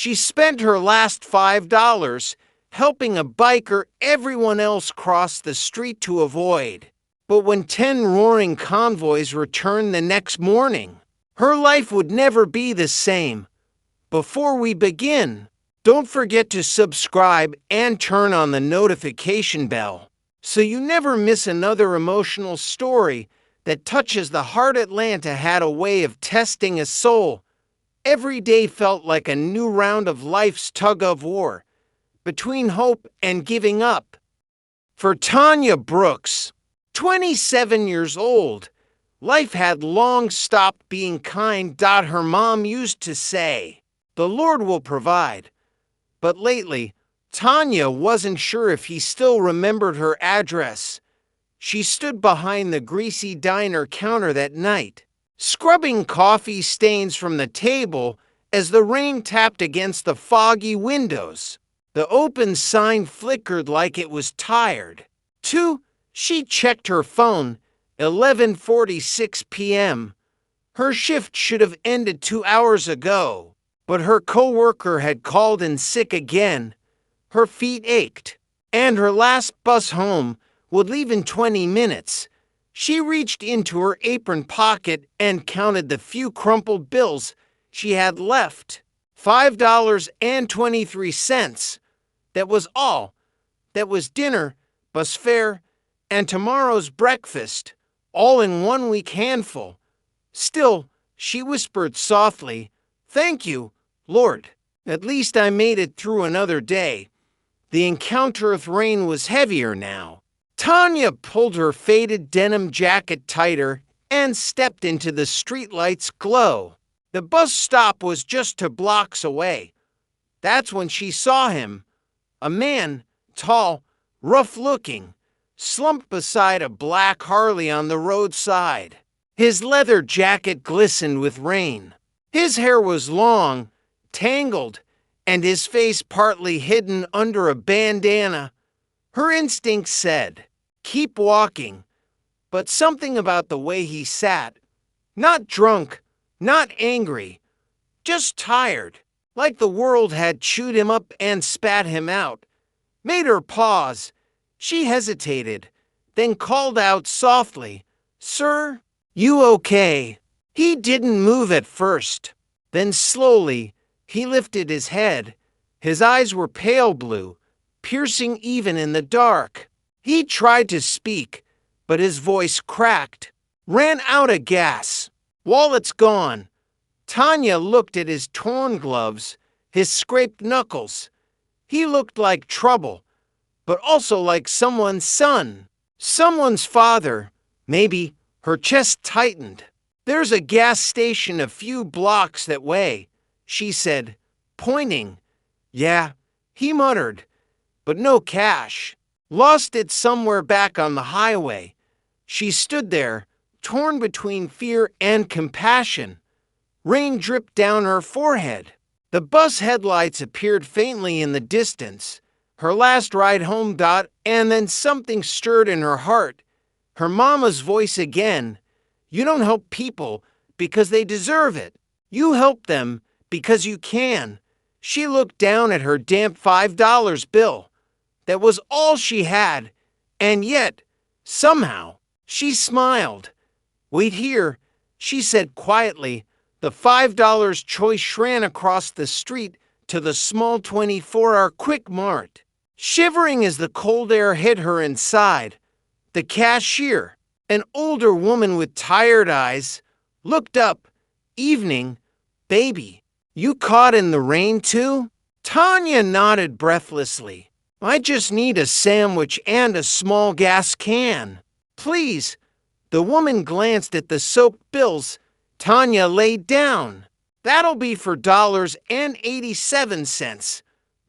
She spent her last $5 helping a biker everyone else crossed the street to avoid. But when 10 roaring convoys returned the next morning, her life would never be the same. Before we begin, don't forget to subscribe and turn on the notification bell so you never miss another emotional story that touches the heart. Atlanta had a way of testing a soul. Every day felt like a new round of life's tug-of-war between hope and giving up. For Tanya Brooks, 27 years old, life had long stopped being kind. Her mom used to say, "The Lord will provide." But lately, Tanya wasn't sure if he still remembered her address. She stood behind the greasy diner counter that night, scrubbing coffee stains from the table as the rain tapped against the foggy windows. The open sign flickered like it was tired. She checked her phone, 11:46 p.m. Her shift should have ended 2 hours ago, but her coworker had called in sick again. Her feet ached, and her last bus home would leave in 20 minutes. She reached into her apron pocket and counted the few crumpled bills she had left. $5.23. That was all. That was dinner, bus fare, and tomorrow's breakfast, all in 1 week handful. Still, she whispered softly, "Thank you, Lord. At least I made it through another day." The encounter with rain was heavier now. Tanya pulled her faded denim jacket tighter and stepped into the streetlight's glow. The bus stop was just 2 blocks away. That's when she saw him. A man, tall, rough-looking, slumped beside a black Harley on the roadside. His leather jacket glistened with rain. His hair was long, tangled, and his face partly hidden under a bandana. Her instinct said, "Keep walking," but something about the way he sat, not drunk, not angry, just tired, like the world had chewed him up and spat him out, made her pause. She hesitated, then called out softly, "Sir, you okay?" He didn't move at first. Then slowly, he lifted his head. His eyes were pale blue, piercing even in the dark. He tried to speak, but his voice cracked, ran out of gas. "Wallet's gone." Tanya looked at his torn gloves, his scraped knuckles. He looked like trouble, but also like someone's son, someone's father. Maybe. Her chest tightened. "There's a gas station a few blocks that way," she said, pointing. "Yeah," he muttered, "but no cash. Lost it somewhere back on the highway." She stood there, torn between fear and compassion. Rain dripped down her forehead. The bus headlights appeared faintly in the distance. Her last ride home. And then something stirred in her heart. Her mama's voice again. "You don't help people because they deserve it. You help them because you can." She looked down at her damp $5 bill. That was all she had, and yet, somehow, she smiled. "Wait here," she said quietly. The $5 choice ran across the street to the small 24-hour Quick Mart. Shivering as the cold air hit her inside, the cashier, an older woman with tired eyes, looked up. "Evening, baby. You caught in the rain too?" Tanya nodded breathlessly. "I just need a sandwich and a small gas can. Please." The woman glanced at the soaked bills. Tanya laid down. "That'll be for $1.87.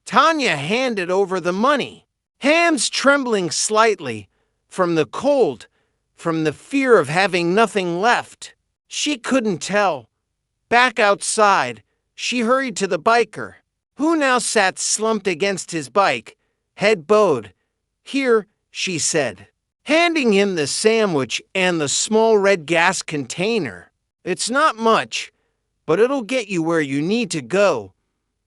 Tanya handed over the money, hands trembling slightly from the cold, from the fear of having nothing left. She couldn't tell. Back outside, she hurried to the biker, who now sat slumped against his bike, head bowed. "Here," she said, handing him the sandwich and the small red gas container. "It's not much, but it'll get you where you need to go."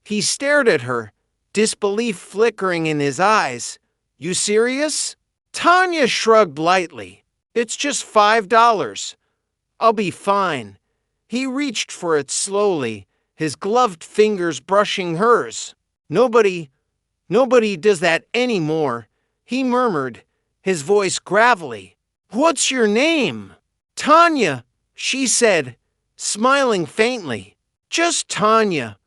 He stared at her, disbelief flickering in his eyes. You serious? Tanya shrugged lightly. It's just $5. I'll be fine. He reached for it slowly, his gloved fingers brushing hers. Nobody does that anymore, he murmured, his voice gravelly. What's your name? Tanya, she said, smiling faintly. Just Tanya.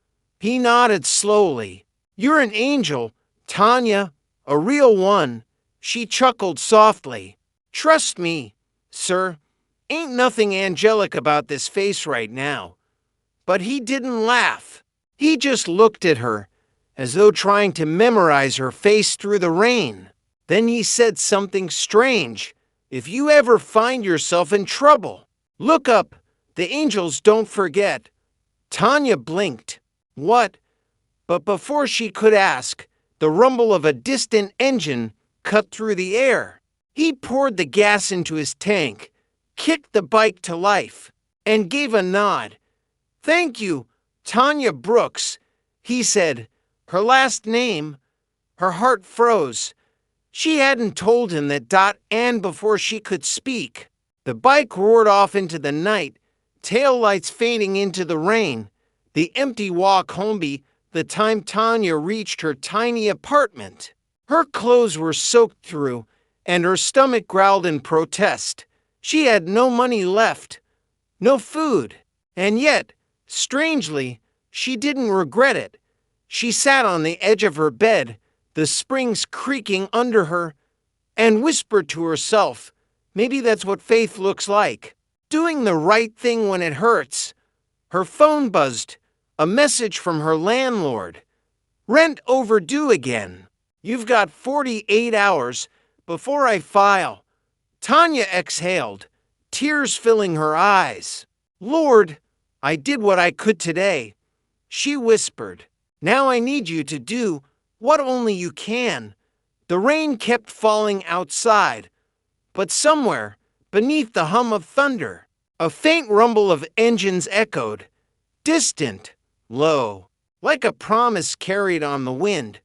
He nodded slowly. You're an angel, Tanya, a real one. She chuckled softly. Trust me, sir. Ain't nothing angelic about this face right now. But he didn't laugh. He just looked at her, as though trying to memorize her face through the rain. Then he said something strange. If you ever find yourself in trouble, look up. The angels don't forget. Tanya blinked. What? But before she could ask, the rumble of a distant engine cut through the air. He poured the gas into his tank, kicked the bike to life, and gave a nod. Thank you, Tanya Brooks, he said. Her last name. Her heart froze. She hadn't told him that and before she could speak. The bike roared off into the night, taillights fading into the rain. The empty walk home be the time Tanya reached her tiny apartment. Her clothes were soaked through, and her stomach growled in protest. She had no money left, no food, and yet, strangely, she didn't regret it. She sat on the edge of her bed, the springs creaking under her, and whispered to herself, maybe that's what faith looks like. Doing the right thing when it hurts. Her phone buzzed, a message from her landlord. Rent overdue again. You've got 48 hours before I file. Tanya exhaled, tears filling her eyes. Lord, I did what I could today. She whispered. Now I need you to do what only you can. The rain kept falling outside, but somewhere, beneath the hum of thunder, a faint rumble of engines echoed, distant, low, like a promise carried on the wind.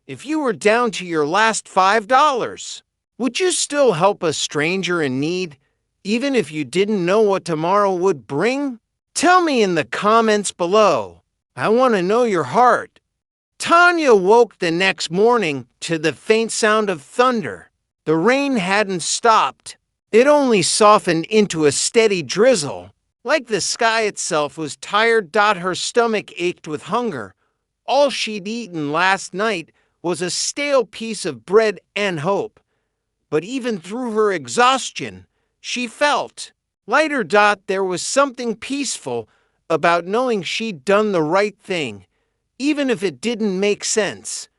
If you were down to your last $5, would you still help a stranger in need, even if you didn't know what tomorrow would bring? Tell me in the comments below. I want to know your heart. Tanya woke the next morning to the faint sound of thunder. The rain hadn't stopped. It only softened into a steady drizzle. Like the sky itself was tired. Her stomach ached with hunger. All she'd eaten last night was a stale piece of bread and hope. But even through her exhaustion, she felt lighter. There was something peaceful about knowing she'd done the right thing, even if it didn't make sense.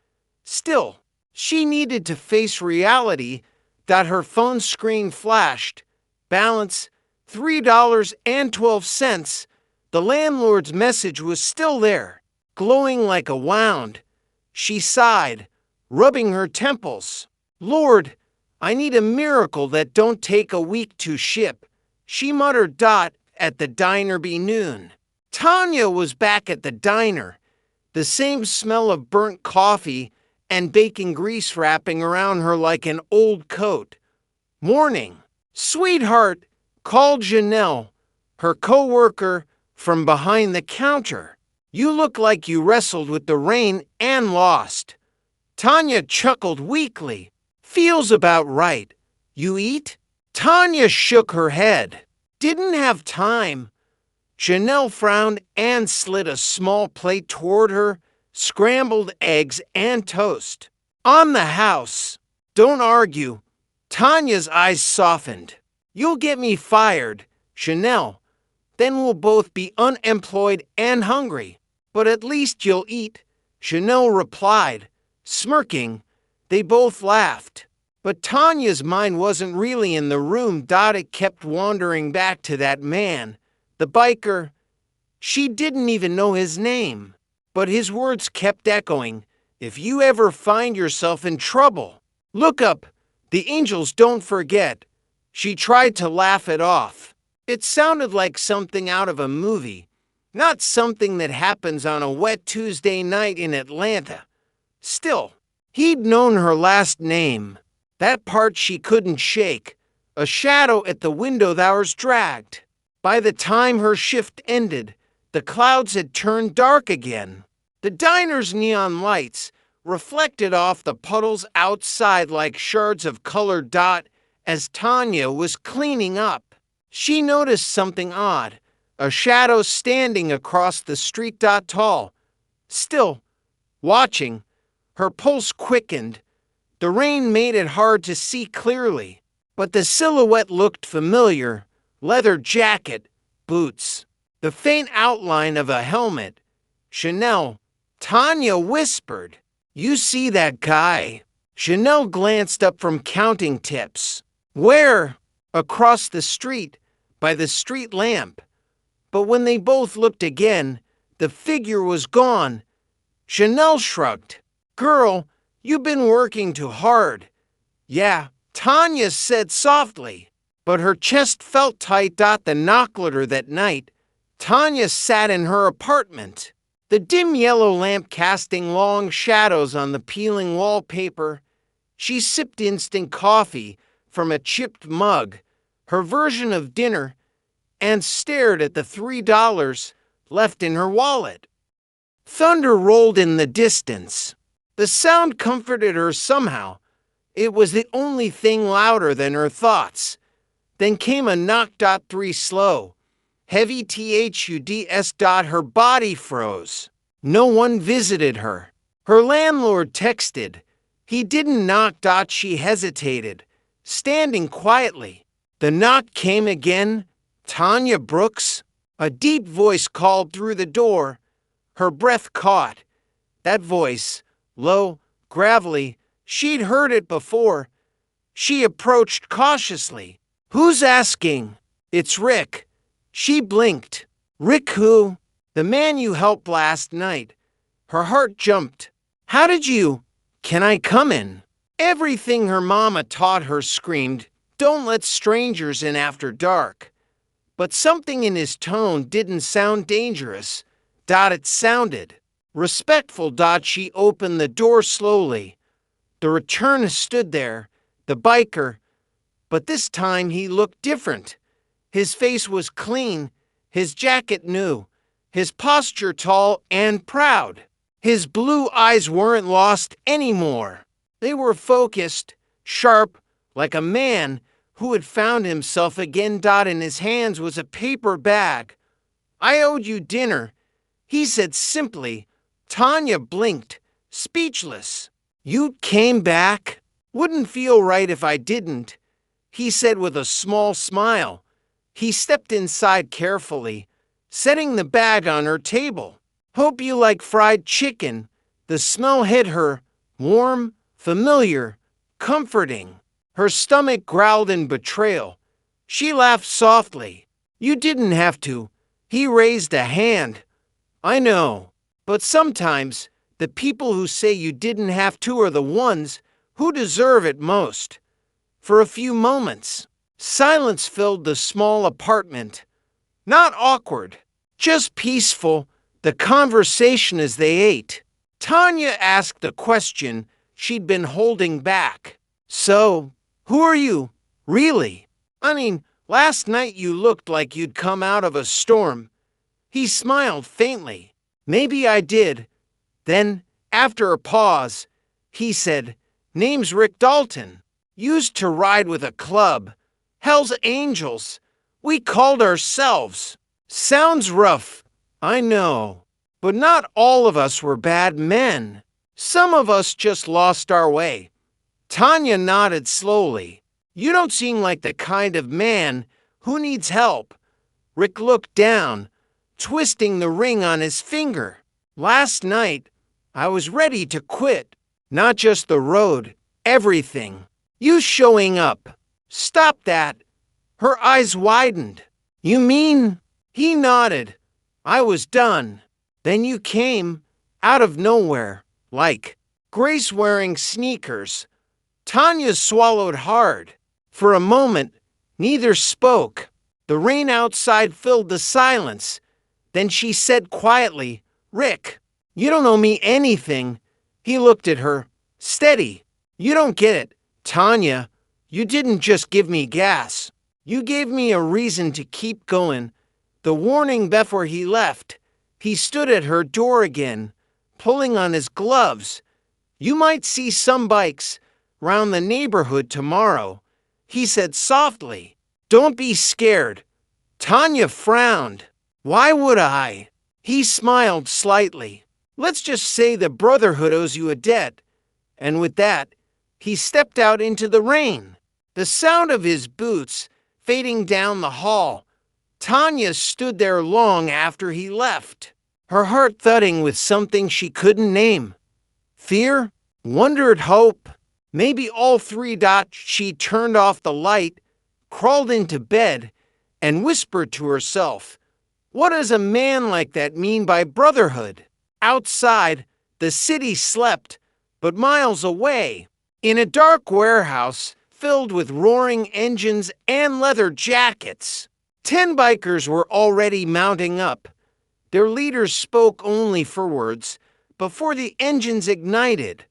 Still, she needed to face reality. Her phone screen flashed. Balance $3.12. The landlord's message was still there, glowing like a wound. She sighed, rubbing her temples. Lord, I need a miracle that don't take a week to ship, she muttered. At the diner by noon. Tanya was back at the diner, the same smell of burnt coffee and bacon grease wrapping around her like an old coat. Morning. Sweetheart, called Janelle, her co-worker, from behind the counter. You look like you wrestled with the rain and lost. Tanya chuckled weakly. Feels about right. You eat? Tanya shook her head. Didn't have time. Janelle frowned and slid a small plate toward her, scrambled eggs and toast. On the house. Don't argue. Tanya's eyes softened. You'll get me fired, Janelle. Then we'll both be unemployed and hungry. But at least you'll eat, Janelle replied, smirking. They both laughed. But Tanya's mind wasn't really in the room. It kept wandering back to that man, the biker. She didn't even know his name, but his words kept echoing. If you ever find yourself in trouble, look up. The angels don't forget. She tried to laugh it off. It sounded like something out of a movie, Not something that happens on a wet Tuesday night in Atlanta. Still, he'd known her last name. That part she couldn't shake. A shadow at the window thou's dragged. By the time her shift ended, the clouds had turned dark again. The diner's neon lights reflected off the puddles outside like shards of colored dot as Tanya was cleaning up. She noticed something odd, a shadow standing across the street tall. Still, watching, her pulse quickened. The rain made it hard to see clearly, but the silhouette looked familiar. Leather jacket, boots, the faint outline of a helmet. Chanel. Tanya whispered, "You see that guy?" Chanel glanced up from counting tips. "Where?" "Across the street, by the street lamp." But when they both looked again, the figure was gone. Chanel shrugged. "Girl, you've been working too hard." "Yeah," Tanya said softly, but her chest felt tight. The knock later that night, Tanya sat in her apartment, the dim yellow lamp casting long shadows on the peeling wallpaper. She sipped instant coffee from a chipped mug, her version of dinner, and stared at the $3 left in her wallet. Thunder rolled in the distance. The sound comforted her somehow. It was the only thing louder than her thoughts. Then came a knock. 3 slow. Heavy thuds. Her body froze. No one visited her. Her landlord texted. He didn't knock. She hesitated, standing quietly. The knock came again. "Tanya Brooks?" A deep voice called through the door. Her breath caught. That voice, low, gravelly, she'd heard it before. She approached cautiously. "Who's asking?" "It's Rick." She blinked. "Rick who?" "The man you helped last night." Her heart jumped. "How did you?" "Can I come in?" Everything her mama taught her screamed, "Don't let strangers in after dark." But something in his tone didn't sound dangerous. It sounded respectful. She opened the door slowly. The returnist stood there, the biker, but this time he looked different. His face was clean, his jacket new, his posture tall and proud. His blue eyes weren't lost anymore. They were focused, sharp, like a man who had found himself again. In his hands was a paper bag. "I owed you dinner," he said simply. Tanya blinked, speechless. "You came back?" "Wouldn't feel right if I didn't," he said with a small smile. He stepped inside carefully, setting the bag on her table. "Hope you like fried chicken." The smell hit her, warm, familiar, comforting. Her stomach growled in betrayal. She laughed softly. "You didn't have to." He raised a hand. "I know, but sometimes the people who say you didn't have to are the ones who deserve it most." For a few moments, silence filled the small apartment. Not awkward, just peaceful, the conversation as they ate. Tanya asked the question she'd been holding back. "So, who are you, really? I mean, last night you looked like you'd come out of a storm." He smiled faintly. "Maybe I did." Then, after a pause, he said, "Name's Rick Dalton. Used to ride with a club. Hell's Angels. We called ourselves." "Sounds rough, I know. But not all of us were bad men. Some of us just lost our way." Tanya nodded slowly. "You don't seem like the kind of man who needs help." Rick looked down, twisting the ring on his finger. "Last night, I was ready to quit. Not just the road, everything. You showing up. Stop that." Her eyes widened. "You mean?" He nodded. "I was done. Then you came, out of nowhere, like Grace wearing sneakers." Tanya swallowed hard. For a moment, neither spoke. The rain outside filled the silence. Then she said quietly, "Rick, you don't owe me anything." He looked at her. "Steady. You don't get it. Tanya, you didn't just give me gas. You gave me a reason to keep going." The warning before he left, he stood at her door again, pulling on his gloves. "You might see some bikes round the neighborhood tomorrow," he said softly. "Don't be scared." Tanya frowned. "Why would I?" He smiled slightly. "Let's just say the Brotherhood owes you a debt." And with that, he stepped out into the rain. The sound of his boots fading down the hall. Tanya stood there long after he left, her heart thudding with something she couldn't name. Fear? Wondered, hope? Maybe all three. She turned off the light, crawled into bed, and whispered to herself, "What does a man like that mean by brotherhood?" Outside, the city slept, but miles away, in a dark warehouse filled with roaring engines and leather jackets, 10 bikers were already mounting up. Their leaders spoke only for words before the engines ignited.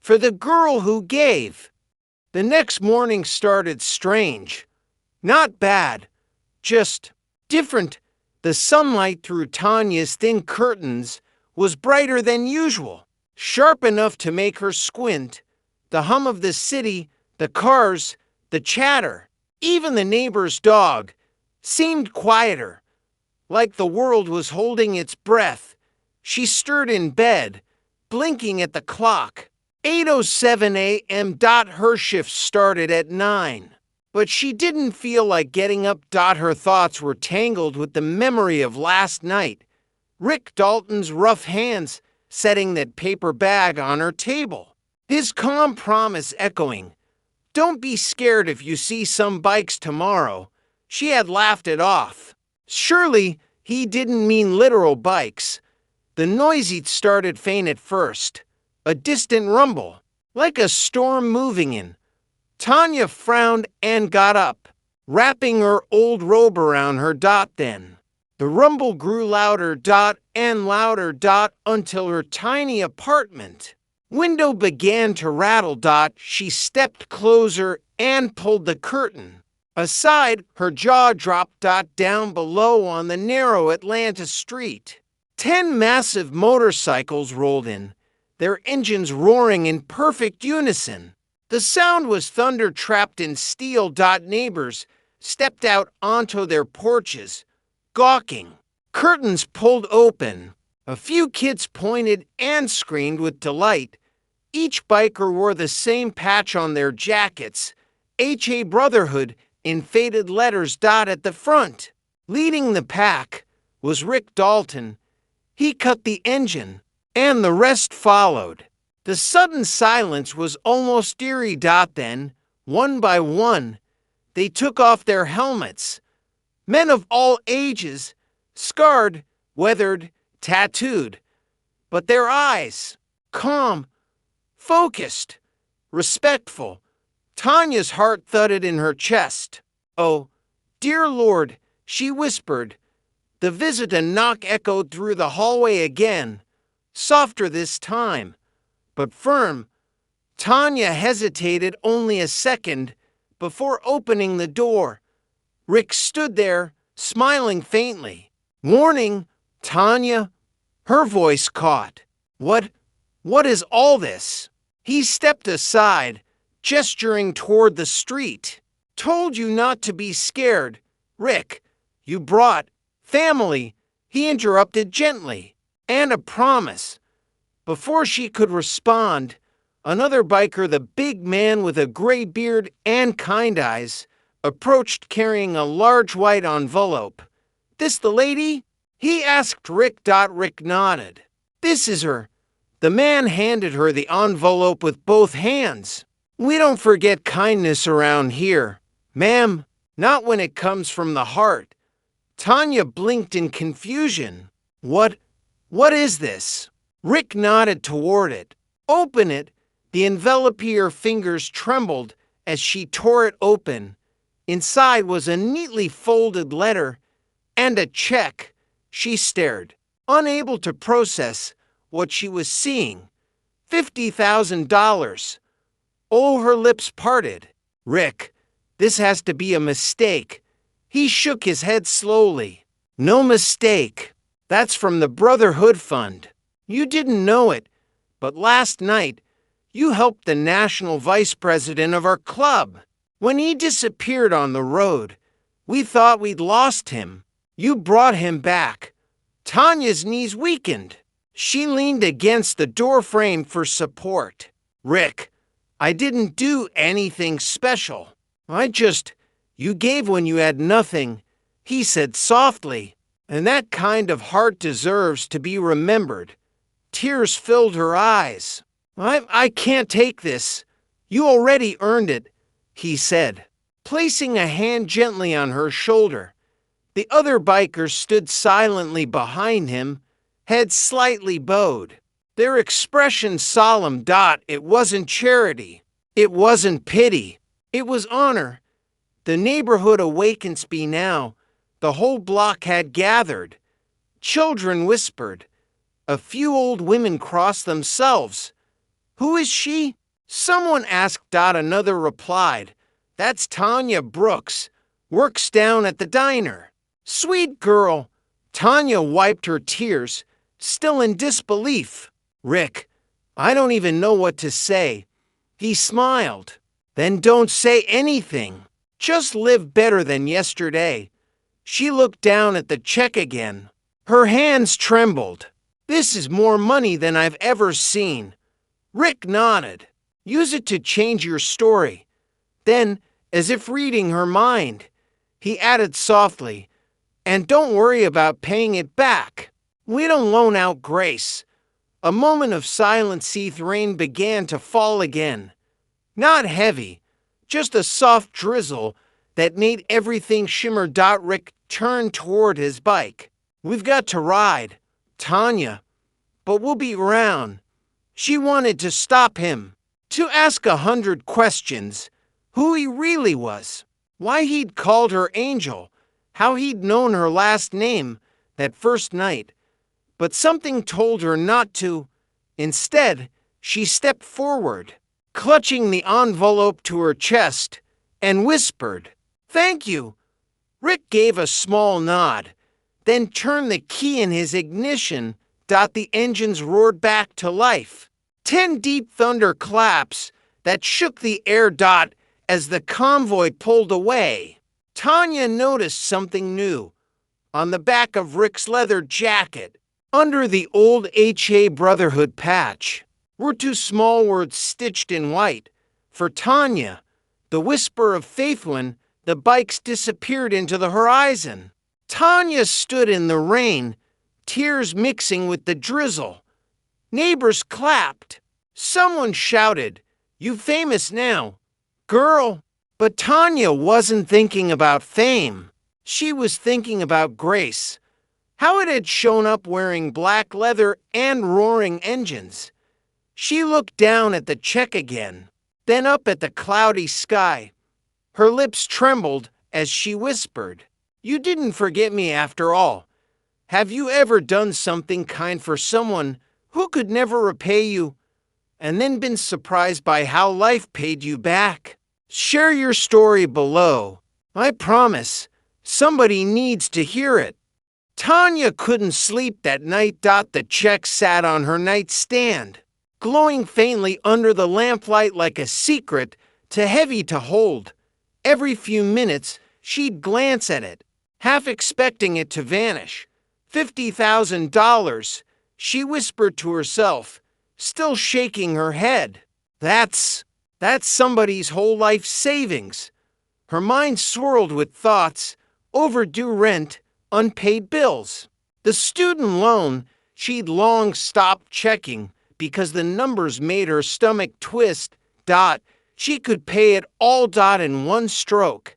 For the girl who gave. The next morning started strange. Not bad, just different. The sunlight through Tanya's thin curtains was brighter than usual, sharp enough to make her squint. The hum of the city, the cars, the chatter, even the neighbor's dog, seemed quieter, like the world was holding its breath. She stirred in bed, blinking at the clock. 8:07 a.m. Her shift started at 9. But she didn't feel like getting up. Her thoughts were tangled with the memory of last night. Rick Dalton's rough hands setting that paper bag on her table. His calm promise echoing, "Don't be scared if you see some bikes tomorrow." She had laughed it off. Surely he didn't mean literal bikes. The noise started faint at first. A distant rumble, like a storm moving in. Tanya frowned and got up, wrapping her old robe around her. Then the rumble grew louder. And louder. Until her tiny apartment window began to rattle. She stepped closer and pulled the curtain aside. Her jaw dropped. Down below on the narrow Atlanta street, 10 massive motorcycles rolled in, their engines roaring in perfect unison. The sound was thunder trapped in steel. Neighbors stepped out onto their porches, gawking. Curtains pulled open. A few kids pointed and screamed with delight. Each biker wore the same patch on their jackets, HA Brotherhood, in faded letters. At the front, leading the pack, was Rick Dalton. He cut the engine, and the rest followed. The sudden silence was almost eerie. Then, one by one, they took off their helmets. Men of all ages, scarred, weathered, tattooed. But their eyes, calm, focused, respectful. Tanya's heart thudded in her chest. "Oh, dear Lord," she whispered. The visit and knock echoed through the hallway again, softer this time, but firm. Tanya hesitated only a second before opening the door. Rick stood there, smiling faintly. "Warning, Tanya." Her voice caught. What is all this?" He stepped aside, gesturing toward the street. "Told you not to be scared. Rick, you brought family," he interrupted gently, "and a promise." Before she could respond, another biker, the big man with a gray beard and kind eyes, approached carrying a large white envelope. "This the lady?" he asked Rick. Rick nodded. "This is her." The man handed her the envelope with both hands. "We don't forget kindness around here, ma'am, not when it comes from the heart." Tanya blinked in confusion. What is this?" Rick nodded toward it. "Open it." The envelope, her fingers trembled as she tore it open. Inside was a neatly folded letter and a check. She stared, unable to process what she was seeing. $50,000. Oh, her lips parted. Rick, this has to be a mistake. He shook his head slowly. No mistake. That's from the Brotherhood Fund. You didn't know it, but last night, you helped the national vice president of our club. When he disappeared on the road, we thought we'd lost him. You brought him back. Tanya's knees weakened. She leaned against the doorframe for support. Rick, I didn't do anything special. You gave when you had nothing, he said softly. And that kind of heart deserves to be remembered. Tears filled her eyes. I can't take this. You already earned it, he said, placing a hand gently on her shoulder. The other bikers stood silently behind him, heads slightly bowed. Their expression solemn. It wasn't charity. It wasn't pity. It was honor. The neighborhood awakens be now. The whole block had gathered. Children whispered. A few old women crossed themselves. Who is she? Someone asked. Another replied. That's Tanya Brooks. Works down at the diner. Sweet girl. Tanya wiped her tears, still in disbelief. Rick, I don't even know what to say. He smiled. Then don't say anything. Just live better than yesterday. She looked down at the check again. Her hands trembled. This is more money than I've ever seen. Rick nodded. Use it to change your story. Then, as if reading her mind, he added softly, and don't worry about paying it back. We don't loan out grace. A moment of silence. Rain began to fall again. Not heavy, just a soft drizzle that made everything shimmer. Rick turned toward his bike. We've got to ride, Tanya, but we'll be around. She wanted to stop him, to ask 100 questions, who he really was, why he'd called her Angel, how he'd known her last name that first night. But something told her not to. Instead, she stepped forward, clutching the envelope to her chest, and whispered, "Thank you." Rick gave a small nod, then turned the key in his ignition. The engines roared back to life. 10 deep thunder claps that shook the air. As the convoy pulled away, Tanya noticed something new. On the back of Rick's leather jacket, under the old HA Brotherhood patch, were 2 small words stitched in white. For Tanya, the whisper of faith when the bikes disappeared into the horizon. Tanya stood in the rain, tears mixing with the drizzle. Neighbors clapped. Someone shouted, "You famous now, girl." But Tanya wasn't thinking about fame. She was thinking about grace. How it had shown up wearing black leather and roaring engines. She looked down at the check again, then up at the cloudy sky. Her lips trembled as she whispered, "You didn't forget me after all. Have you ever done something kind for someone who could never repay you, and then been surprised by how life paid you back? Share your story below. I promise, somebody needs to hear it." Tanya couldn't sleep that night. The check sat on her nightstand, glowing faintly under the lamplight like a secret too heavy to hold. Every few minutes, she'd glance at it, half expecting it to vanish. $50,000, she whispered to herself, still shaking her head. That's somebody's whole life savings. Her mind swirled with thoughts, overdue rent, unpaid bills. The student loan she'd long stopped checking because the numbers made her stomach twist. She could pay it all. In one stroke.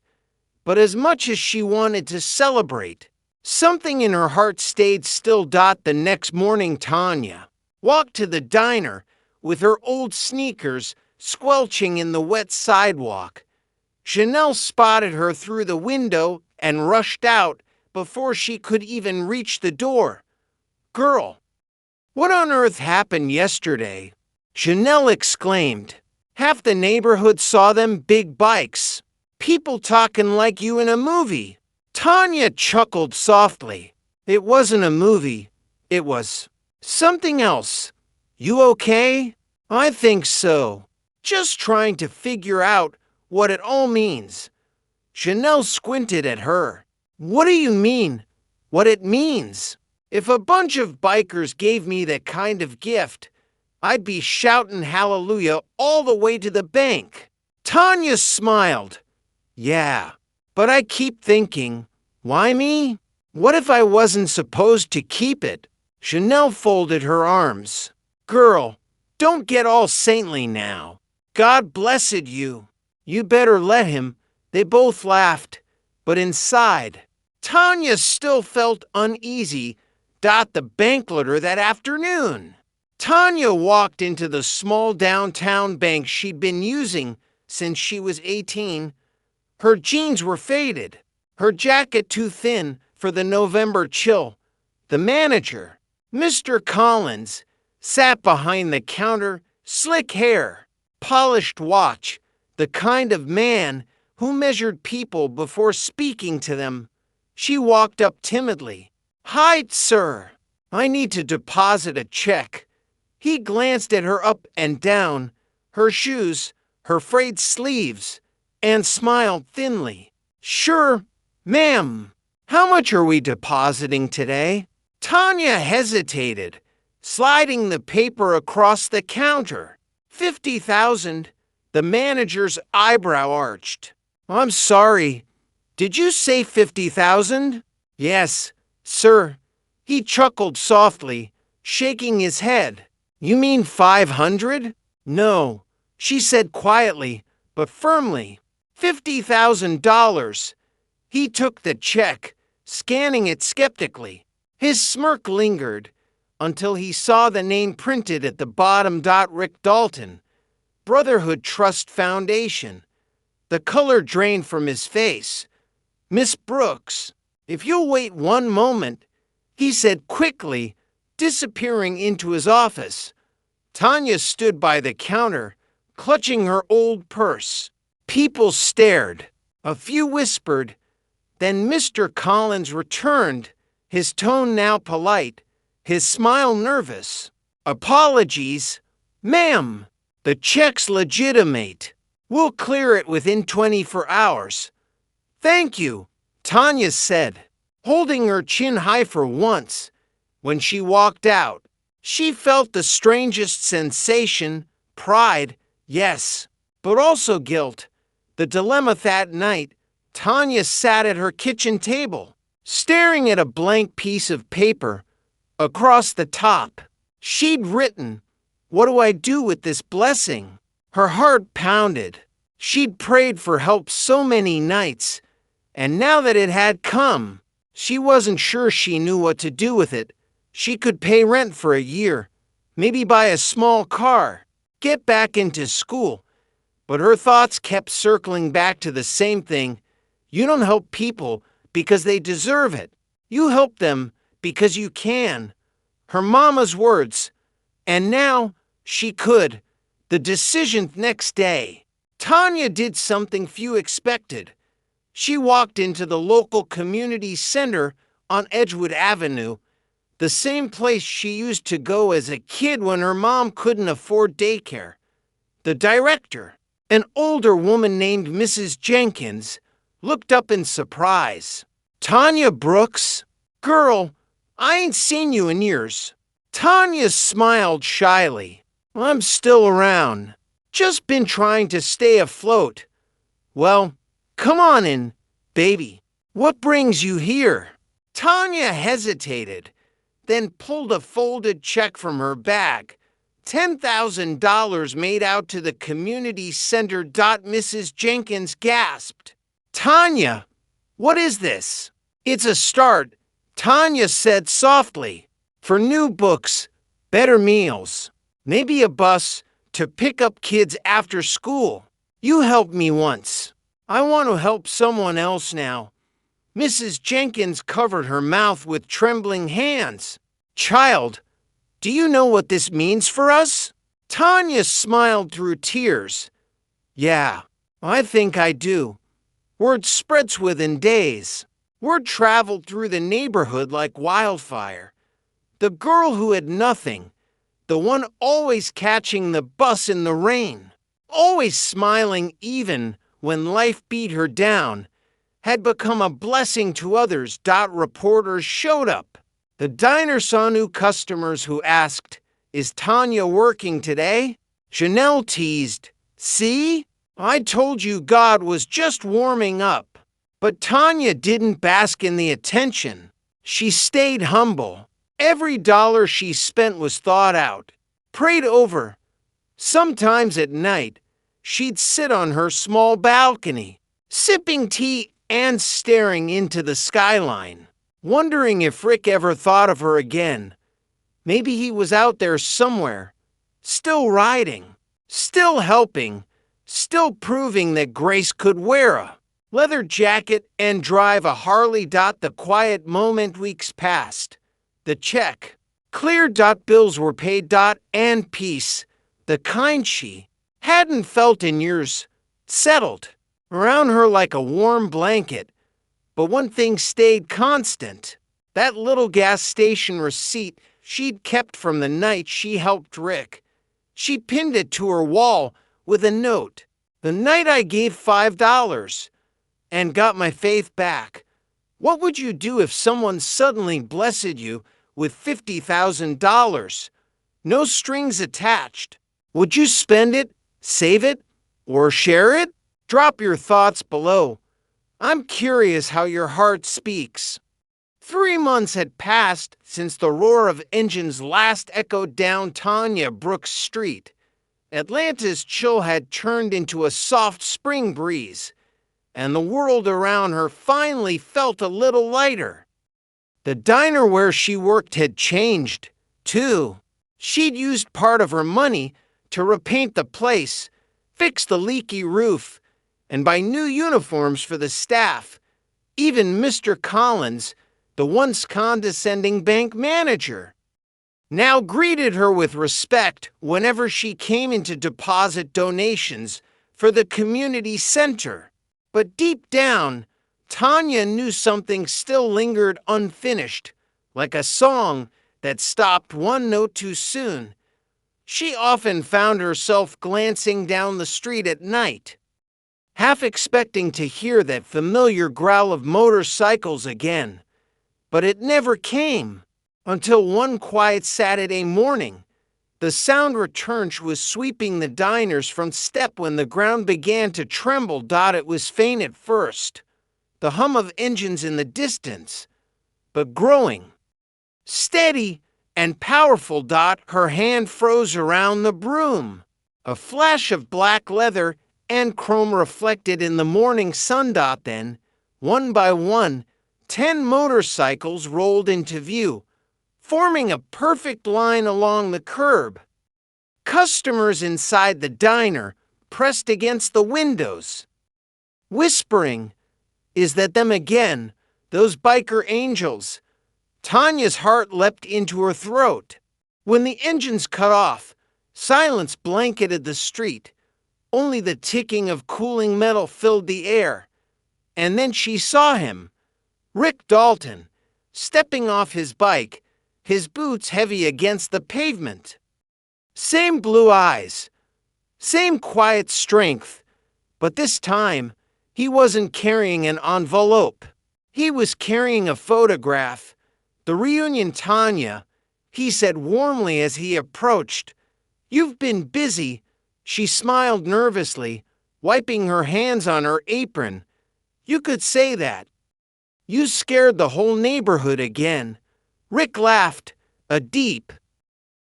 But as much as she wanted to celebrate, something in her heart stayed still. The next morning, Tanya walked to the diner with her old sneakers squelching in the wet sidewalk. Chanel spotted her through the window and rushed out, before she could even reach the door. "Girl, what on earth happened yesterday?" Chanel exclaimed. "Half the neighborhood saw them big bikes. People talking like you in a movie." Tanya chuckled softly. "It wasn't a movie. It was something else. You okay?" "I think so. Just trying to figure out what it all means." Chanel squinted at her. "What do you mean, what it means? If a bunch of bikers gave me that kind of gift, I'd be shouting hallelujah all the way to the bank." Tanya smiled. "Yeah, but I keep thinking, why me? What if I wasn't supposed to keep it?" Chanel folded her arms. "Girl, don't get all saintly now. God blessed you. You better let him." They both laughed, but inside, Tanya still felt uneasy. The bankleter that afternoon. Tanya walked into the small downtown bank she'd been using since she was 18. Her jeans were faded, her jacket too thin for the November chill. The manager, Mr. Collins, sat behind the counter, slick hair, polished watch, the kind of man who measured people before speaking to them. She walked up timidly. "Hi, sir. I need to deposit a check." He glanced at her up and down, her shoes, her frayed sleeves, and smiled thinly. "Sure, ma'am. How much are we depositing today?" Tanya hesitated, sliding the paper across the counter. 50,000. The manager's eyebrow arched. "I'm sorry. Did you say 50,000? "Yes, sir." He chuckled softly, shaking his head. "You mean 500? "No," she said quietly, but firmly. $50,000. He took the check, scanning it skeptically. His smirk lingered until he saw the name printed at the bottom. Rick Dalton, Brotherhood Trust Foundation. The color drained from his face. "Miss Brooks, if you'll wait one moment," he said quickly, disappearing into his office. Tanya stood by the counter, clutching her old purse. People stared. A few whispered. Then Mr. Collins returned, his tone now polite, his smile nervous. "Apologies, ma'am. The check's legitimate. We'll clear it within 24 hours. "Thank you," Tanya said, holding her chin high for once. When she walked out, she felt the strangest sensation, pride, yes, but also guilt. The dilemma that night, Tanya sat at her kitchen table, staring at a blank piece of paper. Across the top, she'd written, "What do I do with this blessing?" Her heart pounded. She'd prayed for help so many nights, and now that it had come, she wasn't sure she knew what to do with it. She could pay rent for a year, maybe buy a small car, get back into school. But her thoughts kept circling back to the same thing. You don't help people because they deserve it. You help them because you can. Her mama's words. And now she could. The decision next day. Tanya did something few expected. She walked into the local community center on Edgewood Avenue, the same place she used to go as a kid when her mom couldn't afford daycare. The director, an older woman named Mrs. Jenkins, looked up in surprise. "Tanya Brooks? Girl, I ain't seen you in years." Tanya smiled shyly. "I'm still around. Just been trying to stay afloat." "Well, come on in, baby. What brings you here?" Tanya hesitated, then pulled a folded check from her bag. $10,000 made out to the community center. Mrs. Jenkins gasped. "Tanya, what is this?" "It's a start," Tanya said softly. "For new books, better meals, maybe a bus to pick up kids after school. You helped me once. I want to help someone else now. Mrs. Jenkins covered her mouth with trembling hands. "Child, do you know what this means for us?" Tanya smiled through tears. "Yeah, I think I do. Word spreads within days. Word traveled through the neighborhood like wildfire. The girl who had nothing, the one always catching the bus in the rain, always smiling even when life beat her down, had become a blessing to others. Reporters showed up. The diner saw new customers who asked, "Is Tanya working today?" Janelle teased, "See? I told you God was just warming up." But Tanya didn't bask in the attention. She stayed humble. Every dollar she spent was thought out, prayed over. Sometimes at night, she'd sit on her small balcony, sipping tea and staring into the skyline, wondering if Rick ever thought of her again. Maybe he was out there somewhere, still riding, still helping, still proving that Grace could wear a leather jacket and drive a Harley. The quiet moment weeks passed. The check cleared. Bills were paid. And peace, the kind she hadn't felt in years, settled around her like a warm blanket. But one thing stayed constant. That little gas station receipt she'd kept from the night she helped Rick. She pinned it to her wall with a note. "The night I gave $5 and got my faith back." What would you do if someone suddenly blessed you with $50,000? No strings attached. Would you spend it, save it, or share it? Drop your thoughts below. I'm curious how your heart speaks. 3 months had passed since the roar of engines last echoed down Tanya Brooks Street. Atlanta's chill had turned into a soft spring breeze, and the world around her finally felt a little lighter. The diner where she worked had changed, too. She'd used part of her money to repaint the place, fix the leaky roof, and buy new uniforms for the staff. Even Mr. Collins, the once condescending bank manager, now greeted her with respect whenever she came in to deposit donations for the community center. But deep down, Tanya knew something still lingered unfinished, like a song that stopped one note too soon. She often found herself glancing down the street at night, half expecting to hear that familiar growl of motorcycles again. But it never came, until one quiet Saturday morning. The sound returned. She was sweeping the diners from step when the ground began to tremble. It was faint at first, the hum of engines in the distance, but growing, steady and powerful. Her hand froze around the broom. A flash of black leather and chrome reflected in the morning sun. Then, one by one, 10 motorcycles rolled into view, forming a perfect line along the curb. Customers inside the diner pressed against the windows, whispering, "Is that them again? Those biker angels?" Tanya's heart leapt into her throat. When the engines cut off, silence blanketed the street. Only the ticking of cooling metal filled the air. And then she saw him, Rick Dalton, stepping off his bike, his boots heavy against the pavement. Same blue eyes, same quiet strength, but this time he wasn't carrying an envelope. He was carrying a photograph. "The reunion, Tanya," he said warmly as he approached. "You've been busy." She smiled nervously, wiping her hands on her apron. "You could say that. You scared the whole neighborhood again." Rick laughed, a deep,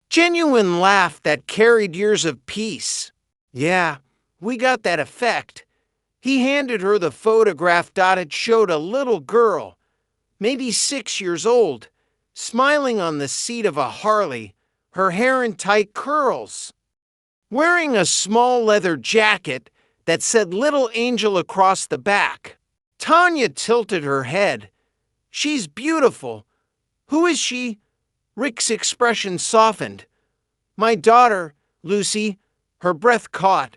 genuine laugh that carried years of peace. "Yeah, we got that effect." He handed her the photograph. It showed a little girl, maybe 6 years old, smiling on the seat of a Harley, her hair in tight curls, wearing a small leather jacket that said "Little Angel" across the back. Tanya tilted her head. She's beautiful. Who is she? Rick's expression softened. My daughter, Lucy. Her breath caught.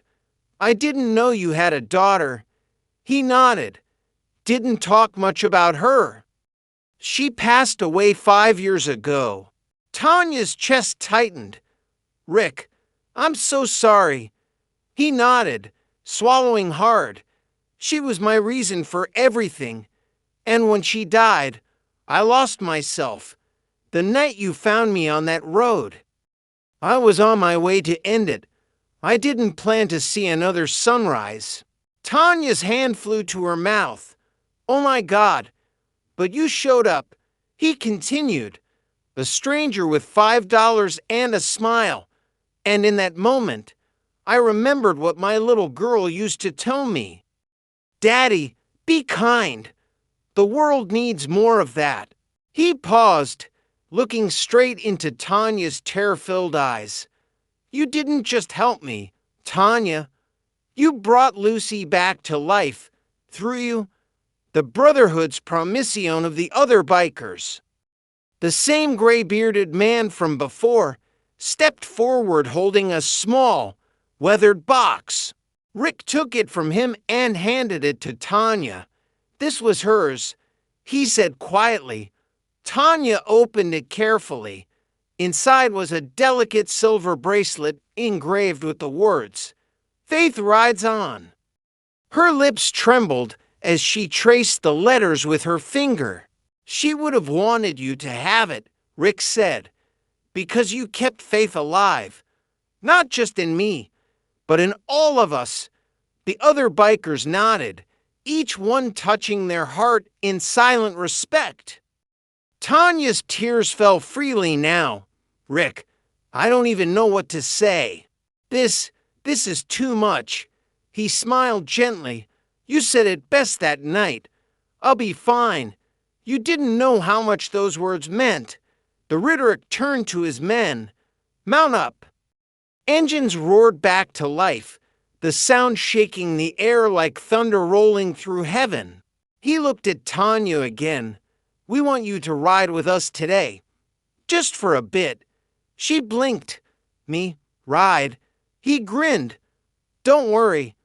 I didn't know you had a daughter. He nodded. Didn't talk much about her. She passed away 5 years ago. Tanya's chest tightened. Rick, I'm so sorry. He nodded, swallowing hard. She was my reason for everything. And when she died, I lost myself. The night you found me on that road. I was on my way to end it. I didn't plan to see another sunrise. Tanya's hand flew to her mouth. Oh my God. But you showed up. He continued. A stranger with $5 and a smile. And in that moment, I remembered what my little girl used to tell me. Daddy, be kind. The world needs more of that. He paused, looking straight into Tanya's tear-filled eyes. You didn't just help me, Tanya. You brought Lucy back to life, through you, the Brotherhood's promission of the other bikers. The same gray-bearded man from before stepped forward holding a small, weathered box. Rick took it from him and handed it to Tanya. This was hers, he said quietly. Tanya opened it carefully. Inside was a delicate silver bracelet engraved with the words, Faith rides on. Her lips trembled as she traced the letters with her finger. She would have wanted you to have it, Rick said, because you kept faith alive, not just in me, but in all of us. The other bikers nodded, each one touching their heart in silent respect. Tanya's tears fell freely now. Rick, I don't even know what to say. This is too much. He smiled gently. You said it best that night. I'll be fine. You didn't know how much those words meant. The Ritter turned to his men. Mount up. Engines roared back to life, the sound shaking the air like thunder rolling through heaven. He looked at Tanya again. We want you to ride with us today. Just for a bit. She blinked. Me? Ride? He grinned. Don't worry.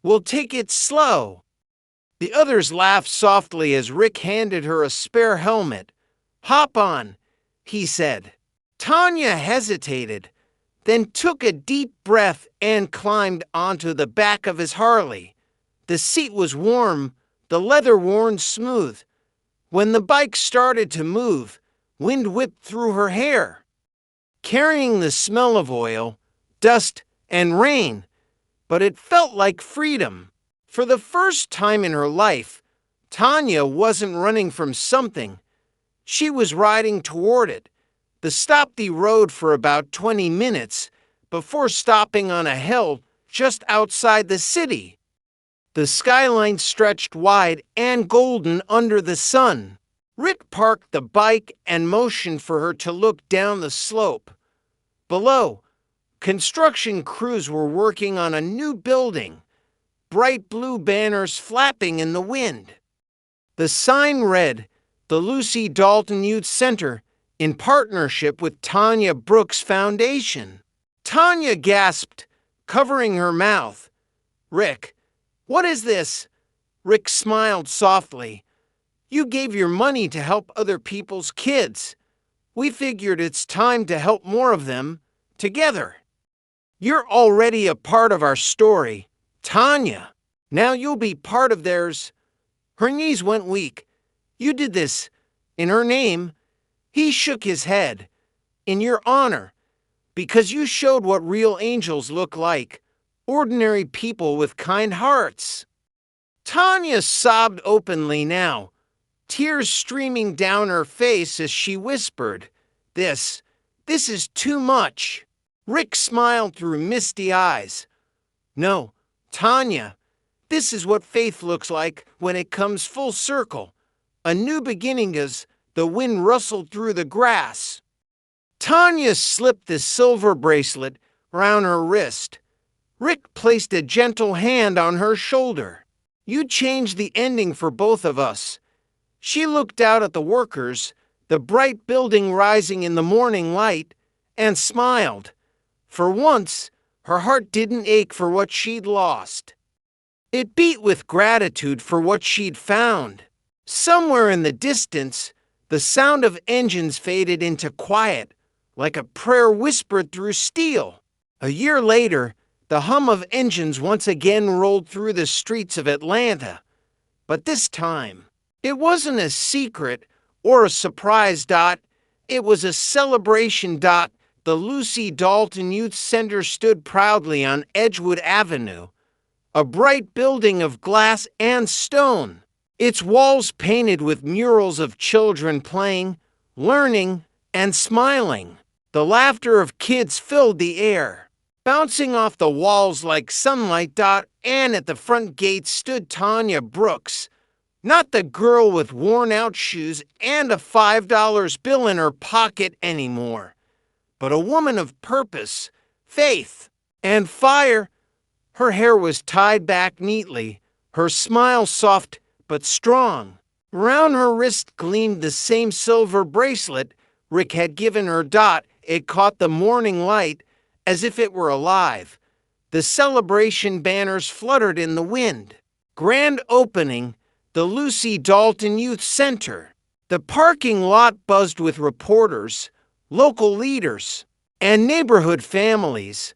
We'll take it slow. The others laughed softly as Rick handed her a spare helmet. Hop on, he said. Tanya hesitated, then took a deep breath and climbed onto the back of his Harley. The seat was warm, the leather worn smooth. When the bike started to move, wind whipped through her hair, carrying the smell of oil, dust, and rain. But it felt like freedom. For the first time in her life, Tanya wasn't running from something. She was riding toward it. The Stopty rode for about 20 minutes before stopping on a hill just outside the city. The skyline stretched wide and golden under the sun. Rick parked the bike and motioned for her to look down the slope. Below, construction crews were working on a new building, bright blue banners flapping in the wind. The sign read, the Lucy Dalton Youth Center, in partnership with Tanya Brooks Foundation. Tanya gasped, covering her mouth. Rick, what is this? Rick smiled softly. You gave your money to help other people's kids. We figured it's time to help more of them, together. You're already a part of our story, Tanya. Now you'll be part of theirs. Her knees went weak. You did this. In her name. He shook his head. In your honor. Because you showed what real angels look like. Ordinary people with kind hearts. Tanya sobbed openly now, tears streaming down her face as she whispered, This is too much. Rick smiled through misty eyes. No, Tanya, this is what faith looks like when it comes full circle. A new beginning as the wind rustled through the grass. Tanya slipped the silver bracelet round her wrist. Rick placed a gentle hand on her shoulder. You changed the ending for both of us." She looked out at the workers, the bright building rising in the morning light, and smiled. For once, her heart didn't ache for what she'd lost. It beat with gratitude for what she'd found. Somewhere in the distance, the sound of engines faded into quiet, like a prayer whispered through steel. A year later, the hum of engines once again rolled through the streets of Atlanta. But this time, it wasn't a secret or a surprise. It was a celebration. The Lucy Dalton Youth Center stood proudly on Edgewood Avenue, a bright building of glass and stone, its walls painted with murals of children playing, learning, and smiling. The laughter of kids filled the air, bouncing off the walls like sunlight. And at the front gate stood Tanya Brooks, not the girl with worn-out shoes and a $5 bill in her pocket anymore, but a woman of purpose, faith, and fire. Her hair was tied back neatly, her smile soft but strong. Round her wrist gleamed the same silver bracelet Rick had given her. It caught the morning light as if it were alive. The celebration banners fluttered in the wind. Grand opening, the Lucy Dalton Youth Center. The parking lot buzzed with reporters, local leaders, and neighborhood families.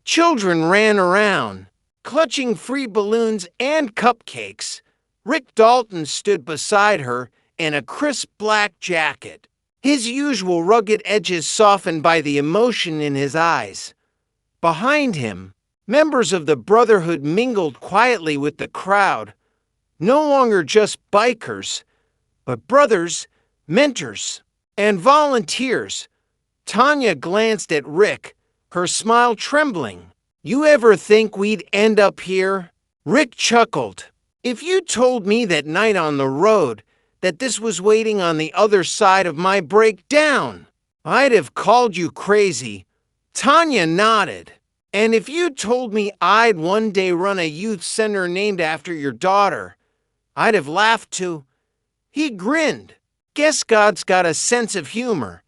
Children ran around, clutching free balloons and cupcakes. Rick Dalton stood beside her in a crisp black jacket, his usual rugged edges softened by the emotion in his eyes. Behind him, members of the Brotherhood mingled quietly with the crowd, no longer just bikers, but brothers, mentors, and volunteers. Tanya glanced at Rick, her smile trembling. "You ever think we'd end up here?" Rick chuckled. "If you told me that night on the road that this was waiting on the other side of my breakdown, I'd have called you crazy." Tanya nodded. "And if you told me I'd one day run a youth center named after your daughter, I'd have laughed too." He grinned. "Guess God's got a sense of humor."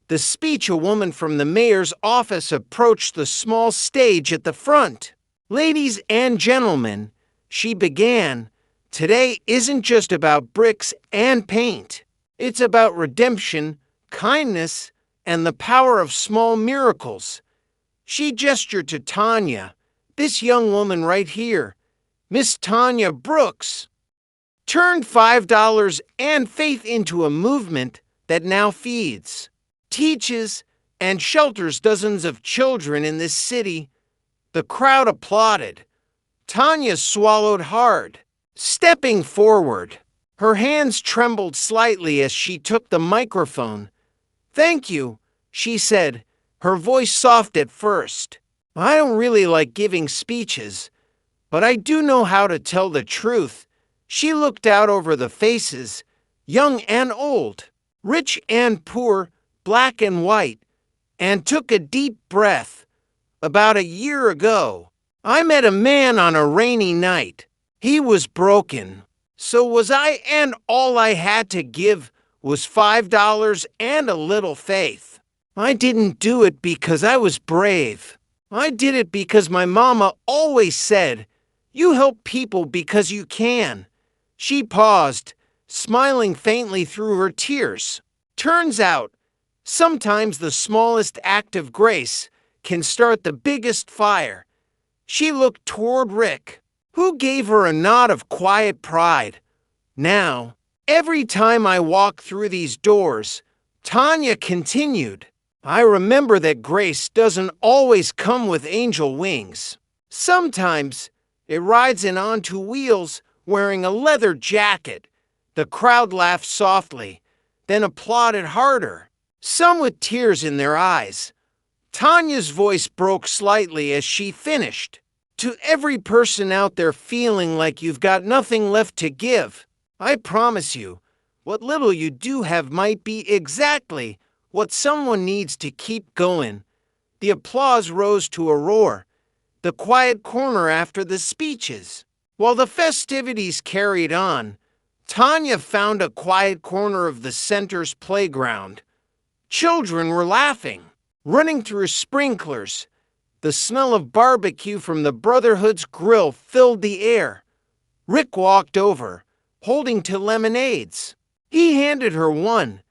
The speech, a woman from the mayor's office approached the small stage at the front. "Ladies and gentlemen," she began, "today isn't just about bricks and paint. It's about redemption, kindness, and the power of small miracles." She gestured to Tanya, "This young woman right here, Miss Tanya Brooks, turned $5 and faith into a movement that now feeds, teaches, and shelters dozens of children in this city." The crowd applauded. Tanya swallowed hard, stepping forward. Her hands trembled slightly as she took the microphone. "Thank you," she said, her voice soft at first. "I don't really like giving speeches, but I do know how to tell the truth." She looked out over the faces, young and old, rich and poor, black and white, and took a deep breath. "About a year ago, I met a man on a rainy night. He was broken. So was I, and all I had to give was $5 and a little faith. I didn't do it because I was brave. I did it because my mama always said, 'You help people because you can.'" She paused, smiling faintly through her tears. "Turns out, sometimes the smallest act of grace can start the biggest fire." She looked toward Rick, who gave her a nod of quiet pride. "Now, every time I walk through these doors," Tanya continued, "I remember that grace doesn't always come with angel wings. Sometimes it rides in on two wheels wearing a leather jacket." The crowd laughed softly, then applauded harder, some with tears in their eyes. Tanya's voice broke slightly as she finished. "To every person out there feeling like you've got nothing left to give, I promise you, what little you do have might be exactly what someone needs to keep going." The applause rose to a roar, the quiet corner after the speeches. While the festivities carried on, Tanya found a quiet corner of the center's playground. Children were laughing, running through sprinklers. The smell of barbecue from the Brotherhood's grill filled the air. Rick walked over, holding two lemonades. He handed her one.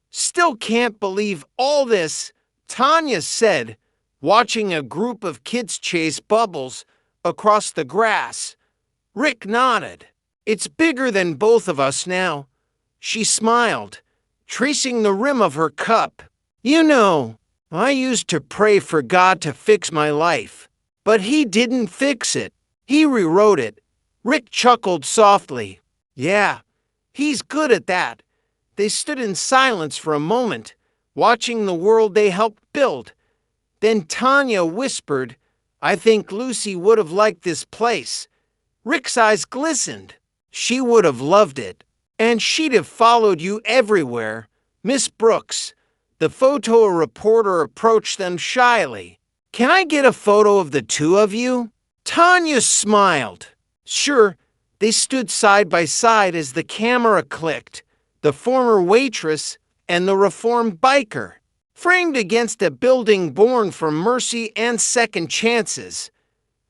"Still can't believe all this," Tanya said, watching a group of kids chase bubbles across the grass. Rick nodded. "It's bigger than both of us now." She smiled, tracing the rim of her cup. "You know, I used to pray for God to fix my life, but He didn't fix it. He rewrote it." Rick chuckled softly. "Yeah, He's good at that." They stood in silence for a moment, watching the world they helped build. Then Tanya whispered, "I think Lucy would have liked this place." Rick's eyes glistened. "She would have loved it. And she'd have followed you everywhere." "Miss Brooks," the photo reporter approached them shyly. "Can I get a photo of the two of you?" Tanya smiled. Sure. They stood side by side as the camera clicked, the former waitress and the reformed biker, framed against a building born from mercy and second chances.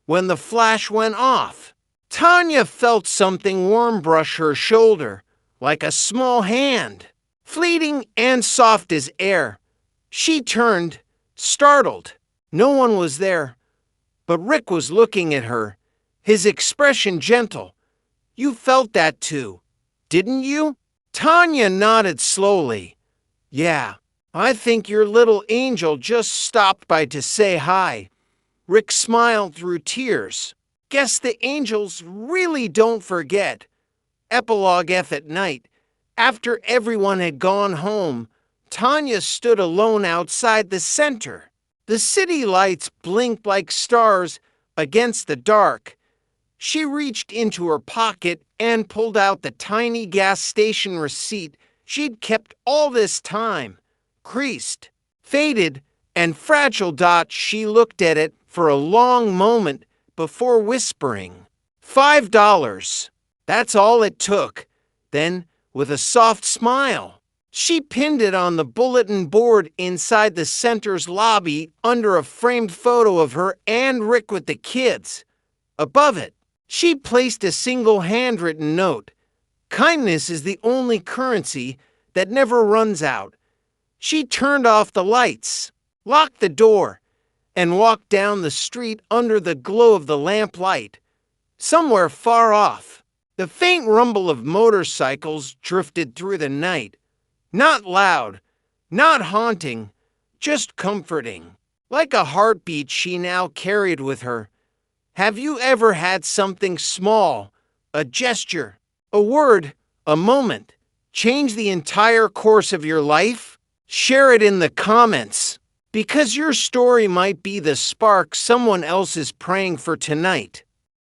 When the flash went off, Tanya felt something warm brush her shoulder, like a small hand, fleeting and soft as air. She turned, startled. No one was there, but Rick was looking at her, his expression gentle. "You felt that too, didn't you?" Tanya nodded slowly. "Yeah, I think your little angel just stopped by to say hi." Rick smiled through tears. "Guess the angels really don't forget." Epilogue F at night. After everyone had gone home, Tanya stood alone outside the center. The city lights blinked like stars against the dark. She reached into her pocket and pulled out the tiny gas station receipt she'd kept all this time. Creased, faded, and fragile. She looked at it for a long moment before whispering, $5. That's all it took." Then, with a soft smile, she pinned it on the bulletin board inside the center's lobby under a framed photo of her and Rick with the kids. Above it, she placed a single handwritten note. "Kindness is the only currency that never runs out." She turned off the lights, locked the door, and walked down the street under the glow of the lamplight. Somewhere far off, the faint rumble of motorcycles drifted through the night. Not loud, not haunting, just comforting, like a heartbeat she now carried with her. Have you ever had something small, a gesture, a word, a moment, change the entire course of your life? Share it in the comments, because your story might be the spark someone else is praying for tonight.